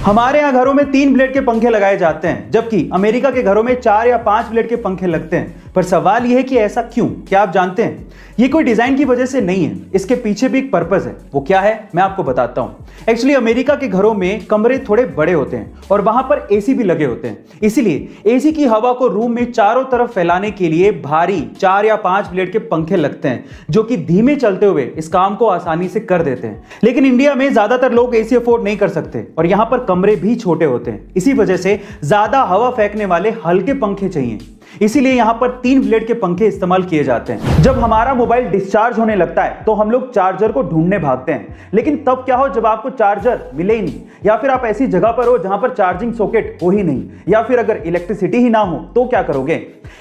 हमारे यहाँ घरों में 3 ब्लेड के पंखे लगाए जाते हैं, जबकि अमेरिका के घरों में 4 या 5 ब्लेड के पंखे लगते हैं। पर सवाल यह है कि ऐसा क्यों? क्या आप जानते हैं? ये कोई डिजाइन की वजह से नहीं है, इसके पीछे भी एक पर्पस है। वो क्या है मैं आपको बताता हूं। एक्चुअली अमेरिका के घरों में कमरे थोड़े बड़े होते हैं और वहां पर एसी भी लगे होते हैं, इसीलिए एसी की हवा को रूम में चारों तरफ फैलाने के लिए भारी 4 या 5 ब्लेड के पंखे लगते हैं, जो कि धीमे चलते हुए इस काम को आसानी से कर देते हैं। लेकिन इंडिया में ज्यादातर लोग एसी अफोर्ड नहीं कर सकते और यहां पर कमरे भी छोटे होते हैं, इसी वजह से ज्यादा हवा फेंकने वाले हल्के पंखे चाहिए। इसीलिए यहां पर 3 ब्लेड के पंखे इस्तेमाल किए जाते हैं। जब हमारा मोबाइल डिस्चार्ज होने लगता है तो हम लोग चार्जर को ढूंढने भागते हैं, लेकिन तब क्या हो जब आपको चार्जर मिले ही नहीं, या फिर आप ऐसी जगह पर हो जहां पर चार्जिंग सॉकेट हो ही नहीं, या फिर अगर इलेक्ट्रिसिटी ही ना हो तो क्या करोगे?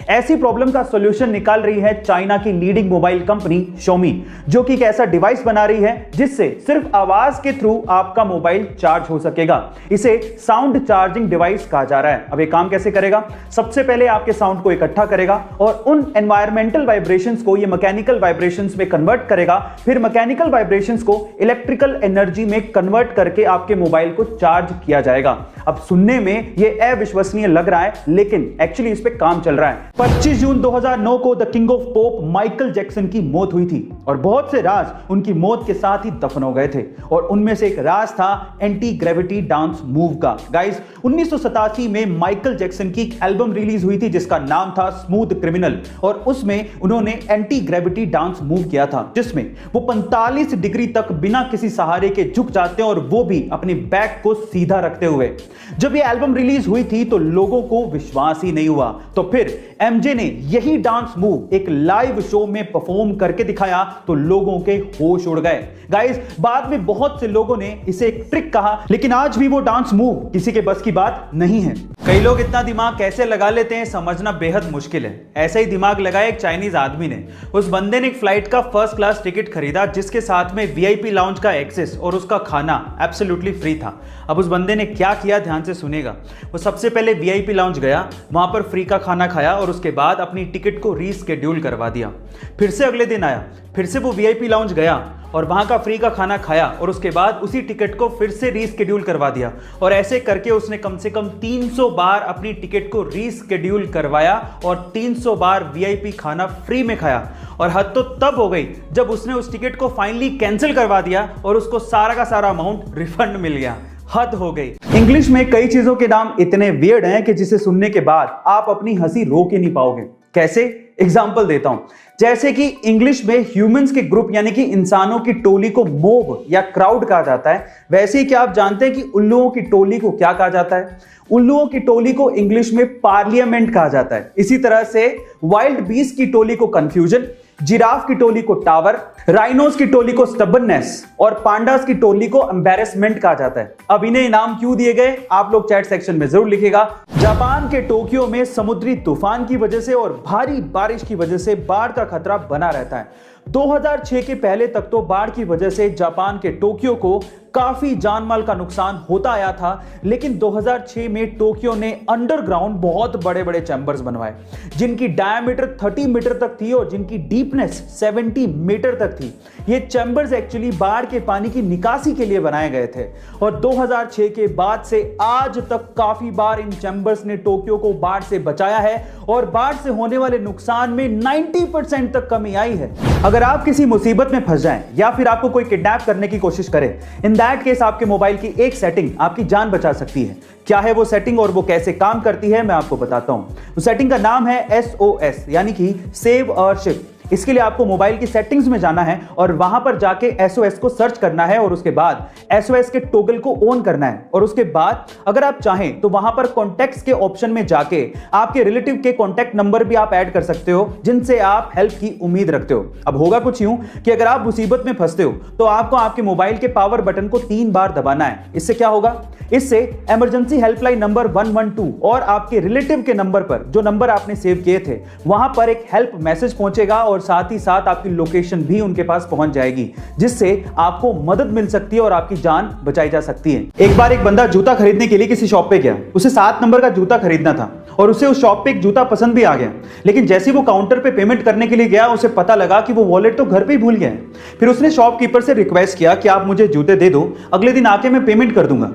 ऐसी प्रॉब्लम का सॉल्यूशन निकाल रही है चाइना की लीडिंग मोबाइल कंपनी Xiaomi, जो कि एक ऐसा डिवाइस बना रही है जिससे सिर्फ आवाज के थ्रू आपका मोबाइल चार्ज हो सकेगा। इसे साउंड चार्जिंग डिवाइस कहा जा रहा है। अब ये काम कैसे करेगा? सबसे पहले आपके साउंड को इकट्ठा करेगा और उन एनवायरमेंटल वाइब्रेशंस को ये मैकेनिकल वाइब्रेशंस में कन्वर्ट करेगा, फिर मैकेनिकल वाइब्रेशंस को इलेक्ट्रिकल एनर्जी में कन्वर्ट करके आपके मोबाइल को चार्ज किया जाएगा। अब सुनने में ये अविश्वसनीय लग रहा है, लेकिन एक्चुअली इस पे काम चल रहा है। 25 जून 2009 को the king of pop Michael Jackson की मौत हुई थी और बहुत से राज उनकी मौत के साथ ही दफन हो गए थे, और उनमें से एक राज था एंटी ग्रेविटी डांस मूव का। गाइस, 1987 में माइकल जैक्सन की एक एल्बम रिलीज हुई थी जिसका नाम था स्मूथ क्रिमिनल, और उसमें उन्होंने एंटी ग्रेविटी डांस मूव किया था, जिसमें वो 45 डिग्री तक बिना किसी सहारे के झुक जाते हैं, और वो भी अपनी बैक को सीधा रखते हुए। जब ये एल्बम रिलीज हुई थी तो लोगों को विश्वास ही नहीं हुआ, तो फिर एमजे ने यही डांस मूव एक लाइव शो में परफॉर्म करके दिखाया तो लोगों के होश उड़ गए। गाइस, बाद में बहुत से लोगों ने इसे एक ट्रिक कहा, लेकिन आज भी वो डांस मूव किसी के बस की बात नहीं है। कई लोग इतना दिमाग कैसे लगा लेते हैं समझना बेहद मुश्किल है। ऐसा ही दिमाग लगाया एक चाइनीज आदमी ने। उस बंदे ने एक फ्लाइट का फर्स्ट क्लास टिकट खरीदा जिसके साथ में वीआईपी लाउंज का एक्सेस और उसका खाना एब्सोल्युटली फ्री था। अब उस बंदे ने क्या किया, ध्यान से सुनेगा। वो सबसे पहले वीआईपी लाउंज गया, वहां पर फ्री का खाना खाया और उसके बाद अपनी टिकट को रीस्केड्यूल करवा दिया। फिर से अगले दिन आया, फिर से वो वीआईपी लाउंज गया और वहां का फ्री का खाना खाया और उसके बाद उसी टिकट को फिर से रीस्केड्यूल करवा दिया, और ऐसे करके उसने कम से कम 300 बार अपनी टिकट को रीस्केड्यूल करवाया और 300 बार वीआईपी खाना फ्री में खाया। और हद तो तब हो गई जब उसने उस टिकट को फाइनली कैंसिल करवा दिया और उसको सारा का सारा अमाउंट रिफंड मिल गया। हद हो गई। इंग्लिश में कई चीजों के नाम इतने वियर्ड हैं कि जिसे सुनने के बाद आप अपनी हंसी रोक ही नहीं पाओगे। कैसे? एग्जाम्पल देता हूं। जैसे कि इंग्लिश में ह्यूमंस के ग्रुप यानी कि इंसानों की टोली को मोब या क्राउड कहा जाता है, वैसे ही क्या आप जानते हैं कि उल्लुओं की टोली को क्या कहा जाता है? उल्लुओं की टोली को इंग्लिश में पार्लियामेंट कहा जाता है। इसी तरह से वाइल्ड बीस्ट की टोली को कंफ्यूजन, जिराफ की टोली को टावर, राइनोस की टोली को स्टबर्ननेस और पांडास की टोली को एम्बैरेसमेंट कहा जाता है। अब इन्हें इनाम क्यों दिए गए आप लोग चैट सेक्शन में जरूर लिखिएगा। जापान के टोक्यो में समुद्री तूफान की वजह से और भारी बारिश की वजह से बाढ़ का खतरा बना रहता है। 2006 के पहले तक तो बाढ़ की वजह से जापान के टोक्यो को काफी जानमाल का नुकसान होता आया था, लेकिन 2006 में टोक्यो ने अंडरग्राउंड बहुत बड़े बड़े चैम्बर्स बनवाए जिनकी डायमीटर 30 मीटर तक थी और जिनकी डीपनेस 70 मीटर तक थी। ये चैम्बर्स एक्चुअली बाढ़ के पानी की निकासी के लिए बनाए गए थे, और 2006 के बाद से आज तक काफी बार इन चैम्बर्स ने टोक्यो को बाढ़ से बचाया है और बाढ़ से होने वाले नुकसान में 90% तक कमी आई है। अगर आप किसी मुसीबत में फंस जाएं या फिर आपको कोई किडनैप करने की कोशिश करे, इन दैट केस आपके मोबाइल की एक सेटिंग आपकी जान बचा सकती है। क्या है वो सेटिंग और वो कैसे काम करती है मैं आपको बताता हूं। उस सेटिंग का नाम है SOS यानी कि सेव अ शिप। इसके लिए आपको मोबाइल की सेटिंग्स में जाना है और वहां पर जाके SOS को सर्च करना है और उसके बाद SOS के टॉगल को ऑन करना है, और उसके बाद अगर आप चाहें तो वहां पर कॉन्टैक्ट्स के ऑप्शन में जाके आपके रिलेटिव के कॉन्टैक्ट नंबर भी आप ऐड कर सकते हो जिनसे आप हेल्प की उम्मीद रखते हो। अब होगा कुछ यूं कि अगर आप मुसीबत में फंसते हो तो आपको आपके मोबाइल के पावर बटन को 3 बार दबाना है। इससे क्या होगा? इससे इमरजेंसी हेल्पलाइन नंबर 112 और आपके रिलेटिव के नंबर पर, जो नंबर आपने सेव किए थे, वहां पर एक हेल्प मैसेज पहुंचेगा और साथ ही साथ आपकी लोकेशन भी उनके पास पहुंच जाएगी, जिससे आपको मदद मिल सकती है और आपकी जान बचाई जा सकती है। एक बार एक बंदा जूता खरीदने के लिए किसी शॉप पे गया। उसे 7 नंबर का जूता खरीदना था और उसे उस शॉप पे एक जूता पसंद भी आ गया। लेकिन जैसे ही वो काउंटर पे पेमेंट करने के लिए गया, उसे पता लगा कि वो वॉलेट तो घर पे ही भूल गया है। फिर उसने शॉपकीपर से रिक्वेस्ट किया कि आप मुझे जूते दे दो, अगले दिन आके मैं पेमेंट कर दूंगा।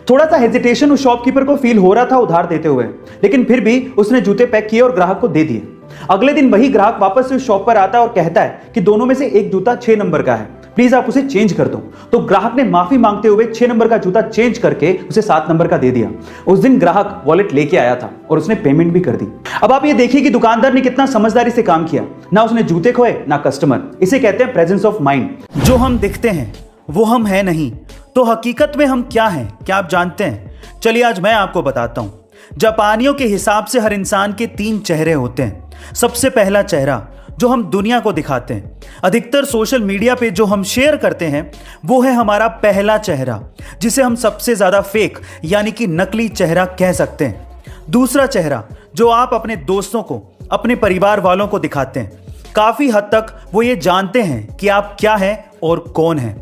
थोड़ा सा हेजिटेशन उस शॉपकीपर को फील हो रहा था उधार देते हुए, लेकिन फिर भी उसने जूते पैक किए और ग्राहक को दे दिए। अगले दिन वही ग्राहक वापस से उस शॉप पर आता है और कहता है कि दोनों में से एक जूता 6 नंबर का है, प्लीज आप उसे चेंज कर दो। तो ग्राहक ने माफी मांगते हुए 6 नंबर का जूता चेंज करके उसे 7 नंबर का दे दिया। उस दिन ग्राहक वॉलेट लेके आया था और उसने पेमेंट भी कर दी। अब आप ये देखिए कि दुकानदार ने कितना समझदारी से काम किया, ना उसने जूते खोए ना कस्टमर। इसे कहते हैं प्रेजेंस ऑफ माइंड। जो हम दिखते हैं वो हम हैं नहीं, तो हकीकत में हम क्या हैं, क्या आप जानते हैं? चलिए आज मैं आपको बताता हूं। जापानियों के हिसाब से हर इंसान के 3 चेहरे होते हैं। सबसे पहला चेहरा जो हम दुनिया को दिखाते हैं, अधिकतर सोशल मीडिया पे जो हम शेयर करते हैं, वो है हमारा पहला चेहरा, जिसे हम सबसे ज्यादा फेक यानी कि नकली चेहरा कह सकते हैं। दूसरा चेहरा जो आप अपने दोस्तों को, अपने परिवार वालों को दिखाते हैं, काफी हद तक वो ये जानते हैं कि आप क्या हैं और कौन हैं,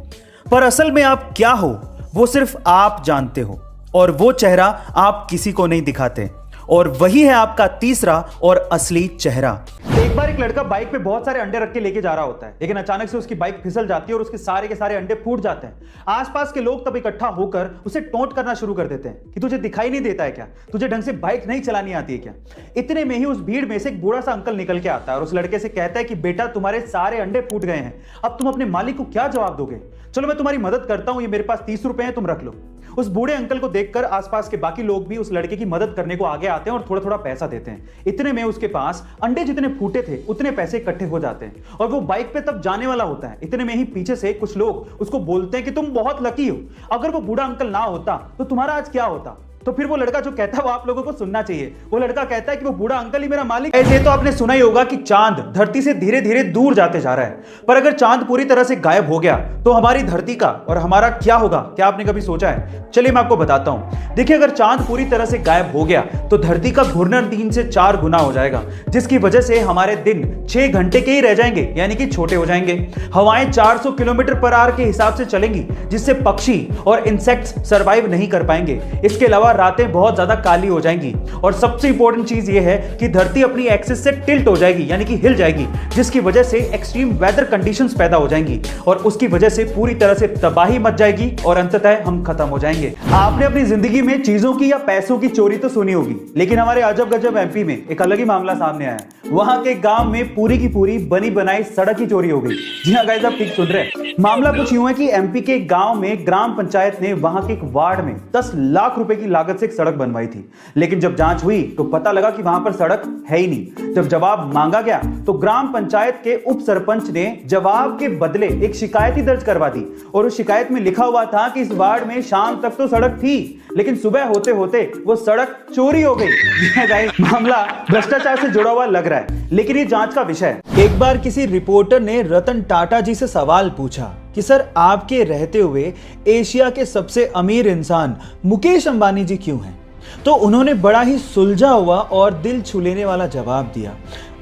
पर असल में आप क्या हो वो सिर्फ आप जानते हो, और वो चेहरा आप किसी को नहीं दिखाते, और वही है आपका तीसरा और असली चेहरा। एक बार एक लड़का बाइक पे बहुत सारे अंडे रख के लेके जा रहा होता है, लेकिन अचानक से उसकी बाइक फिसल जाती है और उसके सारे के सारे अंडे फूट जाते हैं। आसपास के लोग तब इकट्ठा होकर उसे टोंट करना शुरू कर देते हैं कि तुझे दिखाई नहीं देता है क्या, तुझे ढंग से बाइक नहीं चलानी आती है क्या। इतने में ही उस भीड़ में से एक बूढ़ा सा अंकल निकल के आता है और उस लड़के से कहता है कि बेटा तुम्हारे सारे अंडे फूट गए हैं, अब तुम अपने मालिक को क्या जवाब दोगे? चलो मैं तुम्हारी मदद करता हूं, ये मेरे पास 30 रुपए हैं, तुम रख लो। उस बूढ़े अंकल को देखकर आसपास के बाकी लोग भी उस लड़के की मदद करने को आगे आते हैं और थोड़ा थोड़ा पैसा देते हैं। इतने में उसके पास अंडे जितने फूटे थे उतने पैसे इकट्ठे हो जाते हैं और वो बाइक पे तब जाने वाला होता है। इतने में ही पीछे से कुछ लोग उसको बोलते हैं कि तुम बहुत लकी हो, अगर वो बूढ़ा अंकल ना होता तो तुम्हारा आज क्या होता। तो फिर वो लड़का जो कहता है वो आप लोगों को सुनना चाहिए। वो लड़का कहता है कि वो बूढ़ा अंकल ही मेरा मालिक है। ऐसे तो आपने सुना ही होगा कि चांद धरती से धीरे धीरे दूर जाते जा रहा है, पर अगर चांद पूरी तरह से गायब हो गया तो हमारी धरती का और हमारा क्या होगा? क्या आपने कभी सोचा है? चलिए मैं आपको बताता हूं। देखिए, अगर चांद पूरी तरह से गायब हो गया तो धरती का घूर्णन 3 से 4 गुना हो जाएगा, जिसकी वजह से हमारे दिन 6 घंटे के ही रह जाएंगे, यानी कि छोटे हो जाएंगे। हवाएं 400 किलोमीटर पर आवर के हिसाब से चलेंगी, जिससे पक्षी और इंसेक्ट्स सर्वाइव नहीं कर पाएंगे। इसके अलावा रातें बहुत ज्यादा काली हो जाएंगी और सबसे इंपॉर्टेंट चीज यह है कि धरती अपनी एक्सिस से टिल्ट हो जाएगी, यानी कि हिल जाएगी, जिसकी वजह से एक्सट्रीम वेदर कंडीशंस पैदा हो जाएंगी और उसकी वजह से पूरी तरह से तबाही मच जाएगी और अंततः हम खत्म हो जाएंगे। आपने अपनी जिंदगी में चीजों की या पैसों की चोरी तो सुनी होगी, लेकिन हमारे अजब गजब एमपी में एक अलग ही मामला सामने आया। वहां के गांव में पूरी की पूरी बनी बनाई सड़क की चोरी हो गई। जी हाँ गाइस, आप ठीक सुन रहे हैं। मामला कुछ यूं है कि एमपी के गांव में ग्राम पंचायत ने वहां के एक वार्ड में 10 लाख रुपए की लागत से एक सड़क बनवाई थी, लेकिन जब जांच हुई तो पता लगा कि वहां पर सड़क है ही नहीं। जब जवाब मांगा गया तो ग्राम पंचायत के उप सरपंच ने जवाब के बदले एक शिकायत ही दर्ज करवा दी और उस शिकायत में लिखा हुआ था कि इस वार्ड में शाम तक तो सड़क थी, लेकिन सुबह होते होते वो सड़क चोरी हो गई। मामला भ्रष्टाचार से जुड़ा हुआ लग रहा है, लेकिन ये जांच का विषय है। एक बार किसी रिपोर्टर ने रतन टाटा जी से सवाल पूछा कि सर, आपके रहते हुए एशिया के सबसे अमीर इंसान मुकेश अंबानी जी क्यों हैं? तो उन्होंने बड़ा ही सुलझा हुआ और दिल छू लेने वाला जवाब दिया।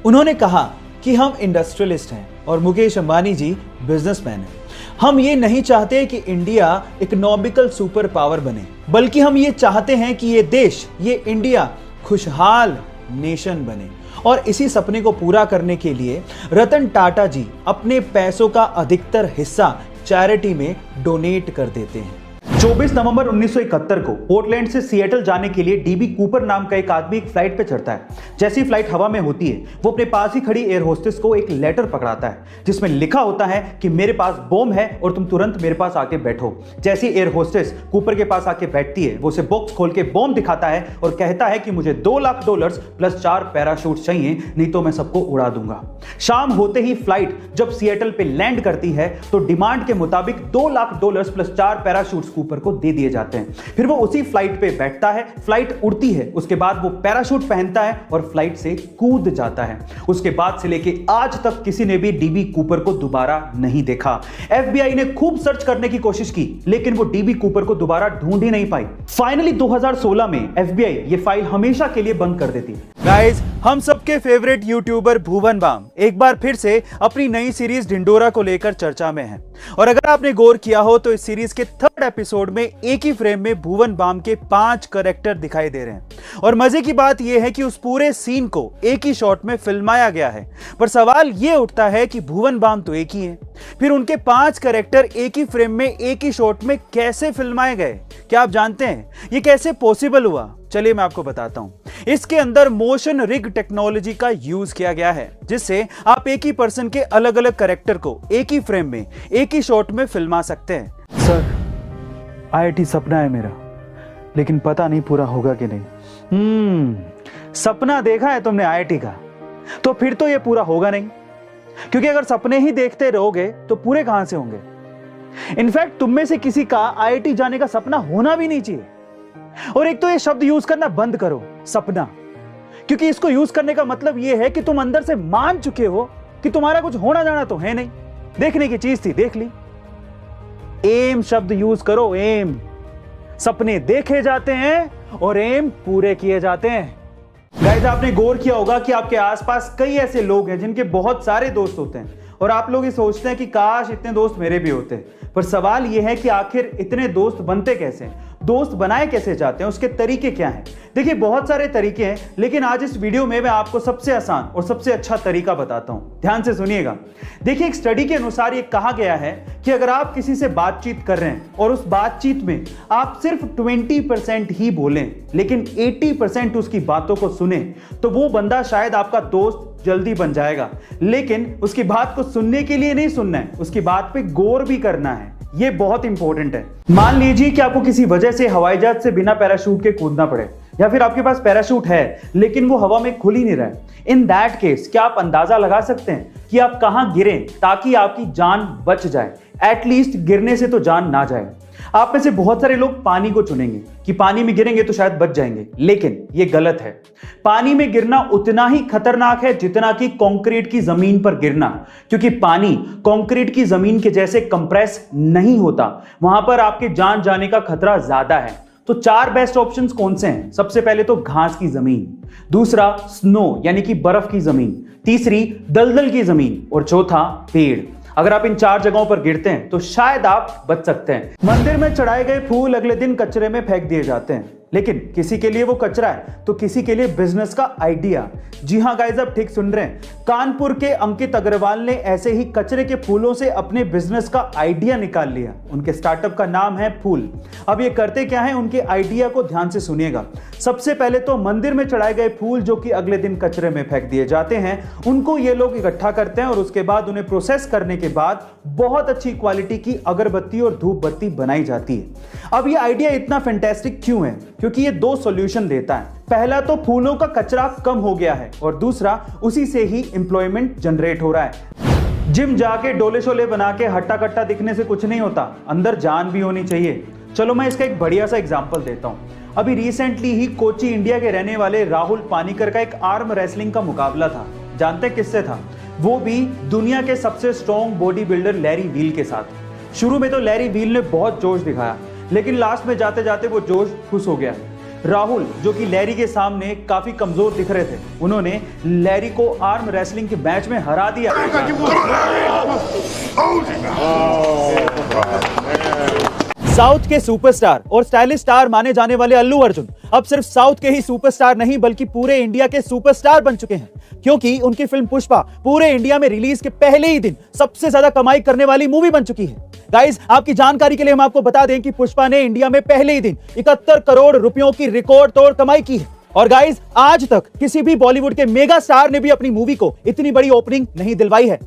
उन्होंने कहा कि हम इंडस्ट्रियलिस्ट हैं और मुकेश अंबानी जी बिजनेसमैन हैं। हम ये नहीं चाहते कि इंडिया इकोनॉमिकल सुपर पावर बने, बल्कि हम ये चाहते हैं कि ये देश, ये इंडिया खुशहाल नेशन बने। और इसी सपने को पूरा करने के लिए रतन टाटा जी अपने पैसों का अधिकतर हिस्सा चैरिटी में डोनेट कर देते हैं। 24 नवंबर 1971 को पोर्टलैंड से सिएटल जाने के लिए डीबी कूपर नाम का एक आदमी एक फ्लाइट पे चढ़ता है। जैसी फ्लाइट हवा में होती है, वो अपने पास ही खड़ी एयर होस्टेस को एक लेटर पकड़ाता है जिसमें लिखा होता है कि मेरे पास बॉम्ब है और तुम तुरंत मेरे पास आके बैठो। जैसी एयर होस्टेस कूपर के पास आके बैठती है, वो उसे बॉक्स खोल के बॉम्ब दिखाता है और कहता है कि मुझे $2 लाख प्लस 4 पैराशूट चाहिए, नहीं तो मैं सबको उड़ा दूंगा। शाम होते ही फ्लाइट जब सिएटल पे लैंड करती है तो डिमांड के मुताबिक $2 लाख प्लस 4 पैराशूट कूपर को दे दिए जाते हैं। फिर वो उसी फ्लाइट पे बैठता है, फ्लाइट उड़ती है, उसके बाद वो पैराशूट पहनता है और फ्लाइट से कूद जाता है। उसके बाद से लेके आज तक किसी ने भी डीबी कूपर को दोबारा नहीं देखा। एफबीआई ने खूब सर्च करने की कोशिश की, लेकिन वो डीबी कूपर को दोबारा ढूंढ ही नहीं पाई। फाइनली 2016 में एफबीआई ये फाइल हमेशा के लिए बंद कर देती है। गाइस, हम सबके फेवरेट यूट्यूबर भुवन बाम एक बार फिर से अपनी नई सीरीज ढिंडोरा को लेकर चर्चा में है, और अगर आपने गौर किया हो तो इस सीरीज के 3rd एपिसोड में एक ही फ्रेम में भुवन बाम के 5 कैरेक्टर दिखाई दे रहे हैं और मजे की बात यह है कि उस पूरे सीन को एक ही शॉट में फिल्माया गया है। पर सवाल यह उठता है कि भुवन बाम तो एक ही है, फिर उनके 5 कैरेक्टर एक ही फ्रेम में एक ही शॉट में कैसे फिल्माए गए? क्या आप जानते हैं ये कैसे पॉसिबल हुआ? चलिए मैं आपको बताता हूं। इसके अंदर मोशन रिग टेक्नोलॉजी का यूज किया गया है, जिससे आप एक ही पर्सन के अलग अलग कैरेक्टर को एक ही फ्रेम में एक ही शॉट में फिल्मा सकते हैं। सर, IIT सपना है मेरा, लेकिन पता नहीं पूरा होगा कि नहीं। सपना देखा है तुमने IIT का, तो फिर तो ये पूरा होगा नहीं, क्योंकि अगर सपने ही देखते रहोगे तो पूरे कहां से होंगे। इनफैक्ट तुम में से किसी का IIT जाने का सपना होना भी नहीं चाहिए। और एक तो ये शब्द यूज करना बंद करो, सपना, क्योंकि इसको यूज करने का मतलब ये है कि तुम अंदर से मान चुके हो कि तुम्हारा कुछ होना जाना तो है नहीं, देखने की चीज थी, देख ली। एम शब्द यूज करो, एम। सपने देखे जाते हैं और एम पूरे किए जाते हैं। गाइस, आपने गौर किया होगा कि आपके आसपास कई ऐसे लोग हैं जिनके बहुत सारे दोस्त होते हैं और आप लोग ये सोचते हैं कि काश इतने दोस्त मेरे भी होते। पर सवाल यह है कि आखिर इतने दोस्त बनते कैसे हैं, दोस्त बनाए कैसे जाते हैं, उसके तरीके क्या हैं? देखिए, बहुत सारे तरीके हैं, लेकिन आज इस वीडियो में मैं आपको सबसे आसान और सबसे अच्छा तरीका बताता हूं। ध्यान से सुनिएगा। देखिए, एक स्टडी के अनुसार ये कहा गया है कि अगर आप किसी से बातचीत कर रहे हैं और उस बातचीत में आप सिर्फ 20% ही बोलें, लेकिन 80% उसकी बातों को सुने, तो वो बंदा शायद आपका दोस्त जल्दी बन जाएगा। लेकिन उसकी बात को सुनने के लिए नहीं सुनना है, उसकी बात पे गौर भी करना है। ये बहुत इंपॉर्टेंट है। मान लीजिए कि आपको किसी वजह से हवाई जहाज से बिना पैराशूट के कूदना पड़े, या फिर आपके पास पैराशूट है लेकिन वो हवा में खुल ही नहीं रहा है। इन दैट केस क्या आप अंदाजा लगा सकते हैं कि आप कहां गिरें ताकि आपकी जान बच जाए? एटलीस्ट गिरने से तो जान ना जाए। आप में से बहुत सारे लोग पानी को चुनेंगे कि पानी में गिरेंगे तो शायद बच जाएंगे, लेकिन ये गलत है। पानी में गिरना उतना ही खतरनाक है जितना कि कंक्रीट की जमीन पर गिरना, क्योंकि पानी कंक्रीट की जमीन के जैसे कंप्रेस नहीं होता। वहां पर आपके जान जाने का खतरा ज्यादा है। तो 4 बेस्ट ऑप्शंस कौन से हैं? सबसे पहले तो घास की जमीन, दूसरा स्नो यानी कि बर्फ की जमीन, तीसरी दलदल की जमीन और चौथा पेड़। अगर आप इन 4 जगहों पर गिरते हैं तो शायद आप बच सकते हैं। मंदिर में चढ़ाए गए फूल अगले दिन कचरे में फेंक दिए जाते हैं, लेकिन किसी के लिए वो कचरा है तो किसी के लिए बिजनेस का आइडिया। जी हां गाइस, आप ठीक सुन रहे हैं। कानपुर के अंकित अग्रवाल ने ऐसे ही कचरे के फूलों से अपने बिजनेस का आइडिया निकाल लिया। उनके स्टार्टअप का नाम है फूल। अब ये करते क्या है, उनके आइडिया को ध्यान से सुनिएगा। सबसे पहले तो मंदिर में चढ़ाए गए फूल जो कि अगले दिन कचरे में फेंक दिए जाते हैं, उनको ये लोग इकट्ठा करते हैं और उसके बाद उन्हें प्रोसेस करने के बाद बहुत अच्छी क्वालिटी की अगरबत्ती और धूप बत्ती बनाई जाती है। अब ये आइडिया इतना फैंटास्टिक क्यों है? क्योंकि ये 2 सॉल्यूशन देता है। पहला तो फूलों का कचरा कम हो गया है और दूसरा उसी से ही एम्प्लॉयमेंट जनरेट हो रहा है। जिम जाके डोले शोले बना के हट्टा कट्टा दिखने से कुछ नहीं होता, अंदर जान भी होनी चाहिए। चलो मैं इसका एक बढ़िया सा एग्जांपल देता हूं। अभी रिसेंटली ही कोची इंडिया के रहने वाले राहुल पानीकर का एक आर्म रेसलिंग का मुकाबला था। जानते किससे था? वो भी दुनिया के सबसे strong body builder Larry Wheels के साथ। शुरू में तो लैरी वील ने बहुत जोश दिखाया, लेकिन लास्ट में जाते जाते वो जोश खुश हो गया। राहुल, जो कि लैरी के सामने काफी कमजोर दिख रहे थे, उन्होंने लैरी को आर्म रेसलिंग के मैच में हरा दिया। साउथ के सुपरस्टार और स्टाइलिश स्टार माने जाने वाले अल्लू अर्जुन अब सिर्फ साउथ के ही सुपरस्टार नहीं बल्कि पूरे इंडिया के सुपरस्टार बन चुके हैं, क्योंकि उनकी फिल्म पुष्पा पूरे इंडिया में रिलीज के पहले ही दिन सबसे ज्यादा कमाई करने वाली मूवी बन चुकी है। गाइस, आपकी जानकारी के लिए हम आपको बता दें कि पुष्पा ने इंडिया में पहले ही दिन 71 करोड़ रुपयों की रिकॉर्ड तोड़ कमाई की है। और गाइस, आज तक किसी भी बॉलीवुड के मेगा स्टार ने भी अपनी मूवी को इतनी बड़ी ओपनिंग नहीं दिलवाई है।